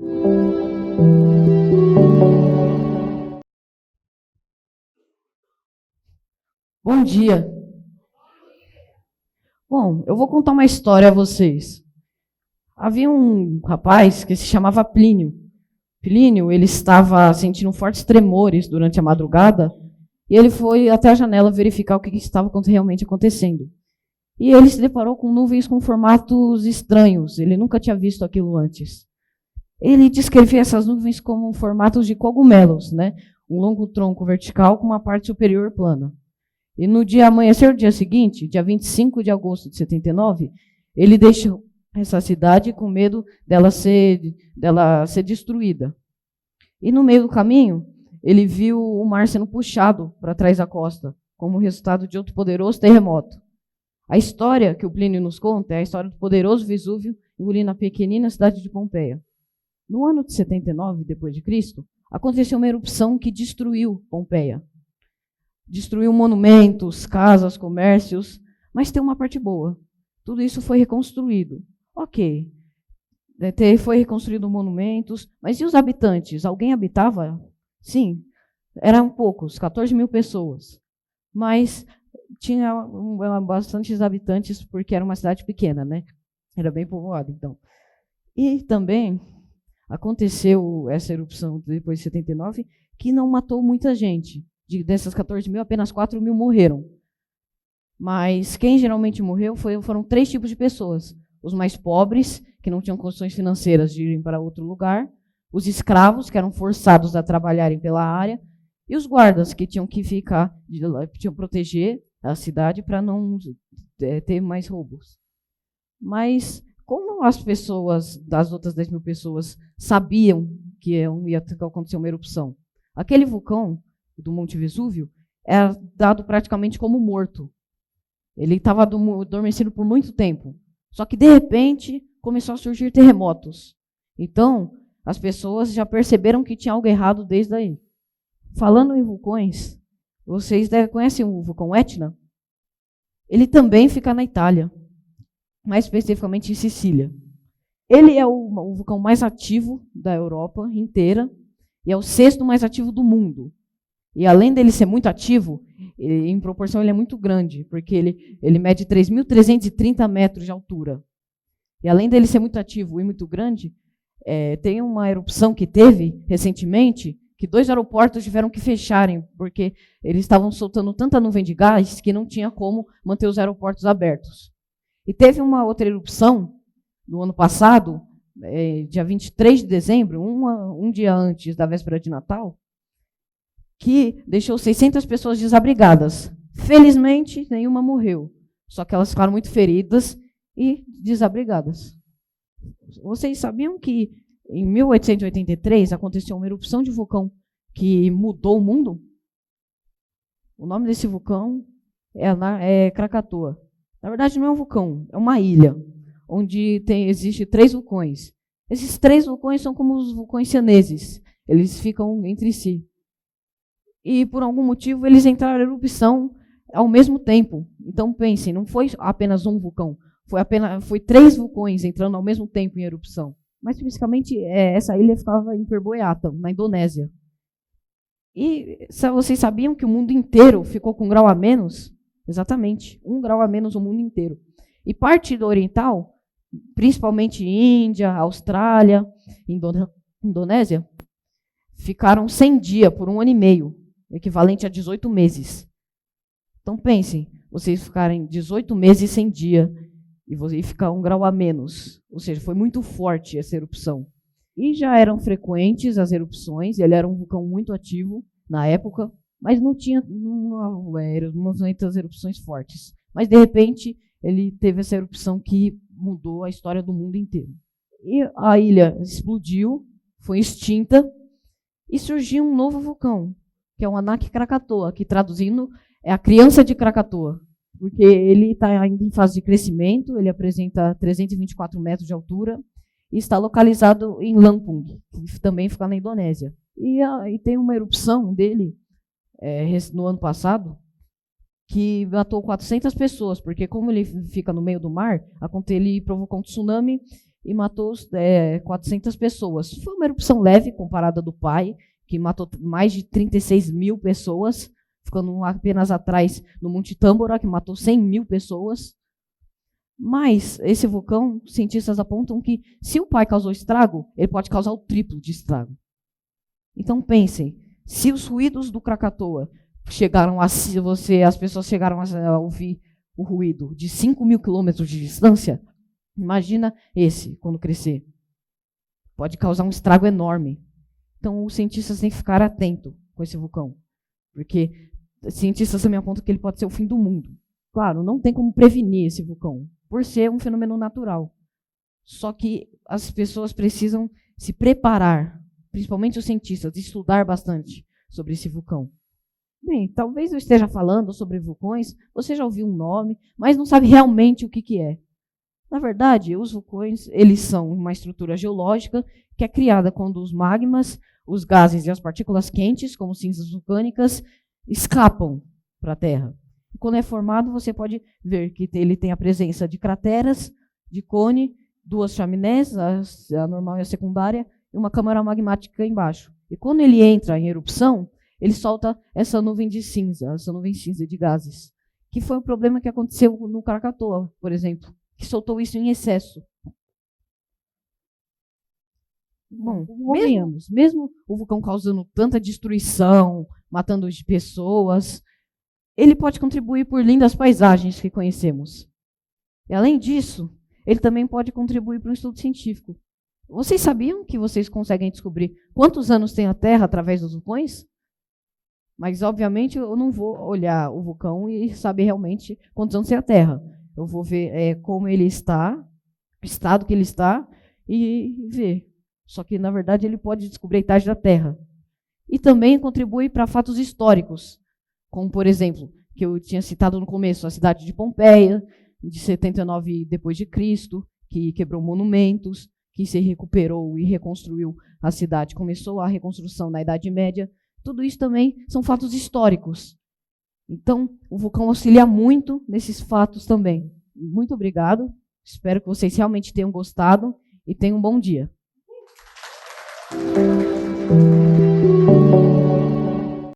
Bom dia. Bom, eu vou contar uma história a vocês. Havia um rapaz que se chamava Plínio. Plínio, ele estava sentindo fortes tremores durante a madrugada e ele foi até a janela verificar o que estava realmente acontecendo. E ele se deparou com nuvens com formatos estranhos. Ele nunca tinha visto aquilo antes. Ele descrevia essas nuvens como formatos de cogumelos, né? Um longo tronco vertical com uma parte superior plana. E no dia amanhecer, dia seguinte, dia 25 de agosto de 79, ele deixou essa cidade com medo dela ser destruída. E no meio do caminho, ele viu o mar sendo puxado para trás da costa, como resultado de outro poderoso terremoto. A história que o Plínio nos conta é a história do poderoso Vesúvio engolindo a pequenina cidade de Pompeia. No ano de 79 d.C., aconteceu uma erupção que destruiu Pompeia. Destruiu monumentos, casas, comércios, mas tem uma parte boa. Tudo isso foi reconstruído. Ok, foi reconstruído monumentos, mas e os habitantes? Alguém habitava? Sim, eram poucos, 14 mil pessoas. Mas tinha bastantes habitantes porque era uma cidade pequena, né? Era bem povoada, então. E também aconteceu essa erupção depois de 79, que não matou muita gente. Dessas 14 mil, apenas 4 mil morreram. Mas quem geralmente morreu foram 3 tipos de pessoas. Os mais pobres, que não tinham condições financeiras de irem para outro lugar. Os escravos, que eram forçados a trabalharem pela área. E os guardas, que tinham que ficar, tinham que proteger a cidade para não ter mais roubos. Mas como as pessoas, das outras 10 mil pessoas, sabiam que ia acontecer uma erupção? Aquele vulcão do Monte Vesúvio era dado praticamente como morto. Ele estava adormecido por muito tempo. Só que, de repente, começou a surgir terremotos. Então, as pessoas já perceberam que tinha algo errado desde aí. Falando em vulcões, vocês conhecem o vulcão Etna? Ele também fica na Itália, mais especificamente em Sicília. Ele é o vulcão mais ativo da Europa inteira e é o 6º mais ativo do mundo. E além dele ser muito ativo, em proporção ele é muito grande, porque ele mede 3.330 metros de altura. E além dele ser muito ativo e muito grande, tem uma erupção que teve recentemente, que 2 aeroportos tiveram que fecharem, porque eles estavam soltando tanta nuvem de gás que não tinha como manter os aeroportos abertos. E teve uma outra erupção no ano passado, dia 23 de dezembro, um dia antes da véspera de Natal, que deixou 600 pessoas desabrigadas. Felizmente, nenhuma morreu. Só que elas ficaram muito feridas e desabrigadas. Vocês sabiam que em 1883 aconteceu uma erupção de vulcão que mudou o mundo? O nome desse vulcão é Krakatoa. Na verdade, não é um vulcão, é uma ilha, onde existe 3 vulcões. Esses 3 vulcões são como os vulcões sianeses. Eles ficam entre si. E, por algum motivo, eles entraram em erupção ao mesmo tempo. Então, pensem, não foi apenas um vulcão, foi 3 vulcões entrando ao mesmo tempo em erupção. Mais especificamente, essa ilha ficava em Perboiata, na Indonésia. E vocês sabiam que o mundo inteiro ficou com 1 grau a menos? Exatamente, 1 grau a menos o mundo inteiro. E parte do oriental, principalmente Índia, Austrália, Indonésia, ficaram sem dia por 1 ano e meio, equivalente a 18 meses. Então pensem, vocês ficarem 18 meses sem dia e ficar 1 grau a menos. Ou seja, foi muito forte essa erupção. E já eram frequentes as erupções, ele era um vulcão muito ativo na época, mas não tinha muitas erupções fortes. Mas, de repente, ele teve essa erupção que mudou a história do mundo inteiro. E a ilha explodiu, foi extinta, e surgiu um novo vulcão, que é o Anak Krakatoa, que traduzindo é a criança de Krakatoa, porque ele está ainda em fase de crescimento, ele apresenta 324 metros de altura e está localizado em Lampung, que também fica na Indonésia. E tem uma erupção dele no ano passado que matou 400 pessoas, porque como ele fica no meio do mar, ele provocou um tsunami e matou 400 pessoas. Foi uma erupção leve comparada do pai, que matou mais de 36 mil pessoas, ficando apenas atrás do Monte Tambora, que matou 100 mil pessoas. Mas esse vulcão, cientistas apontam que, se o pai causou estrago, ele pode causar o triplo de estrago. Então pensem, se os ruídos do Krakatoa chegaram as pessoas chegaram a ouvir o ruído de 5 mil quilômetros de distância, imagina esse, quando crescer. Pode causar um estrago enorme. Então os cientistas têm que ficar atentos com esse vulcão, porque cientistas também apontam que ele pode ser o fim do mundo. Claro, não tem como prevenir esse vulcão, por ser um fenômeno natural. Só que as pessoas precisam se preparar, principalmente os cientistas, estudar bastante sobre esse vulcão. Bem, talvez eu esteja falando sobre vulcões, você já ouviu um nome, mas não sabe realmente o que é. Na verdade, os vulcões, eles são uma estrutura geológica que é criada quando os magmas, os gases e as partículas quentes, como cinzas vulcânicas, escapam para a Terra. E quando é formado, você pode ver que ele tem a presença de crateras, de cone, 2 chaminés, a normal e a secundária, e uma câmara magmática embaixo. E quando ele entra em erupção, ele solta essa nuvem de cinza, de gases, que foi o problema que aconteceu no Krakatoa, por exemplo, que soltou isso em excesso. Bom, mesmo o vulcão causando tanta destruição, matando pessoas, ele pode contribuir por lindas paisagens que conhecemos. E, além disso, ele também pode contribuir para um estudo científico. Vocês sabiam que vocês conseguem descobrir quantos anos tem a Terra através dos vulcões? Mas, obviamente, eu não vou olhar o vulcão e saber realmente quantos anos tem a Terra. Eu vou ver como ele está, o estado que ele está, e ver. Só que, na verdade, ele pode descobrir a idade da Terra. E também contribui para fatos históricos, como, por exemplo, que eu tinha citado no começo, a cidade de Pompeia, de 79 depois de Cristo, que quebrou monumentos, que se recuperou e reconstruiu a cidade. Começou a reconstrução na Idade Média. Tudo isso também são fatos históricos. Então, o vulcão auxilia muito nesses fatos também. Muito obrigado. Espero que vocês realmente tenham gostado e tenham um bom dia.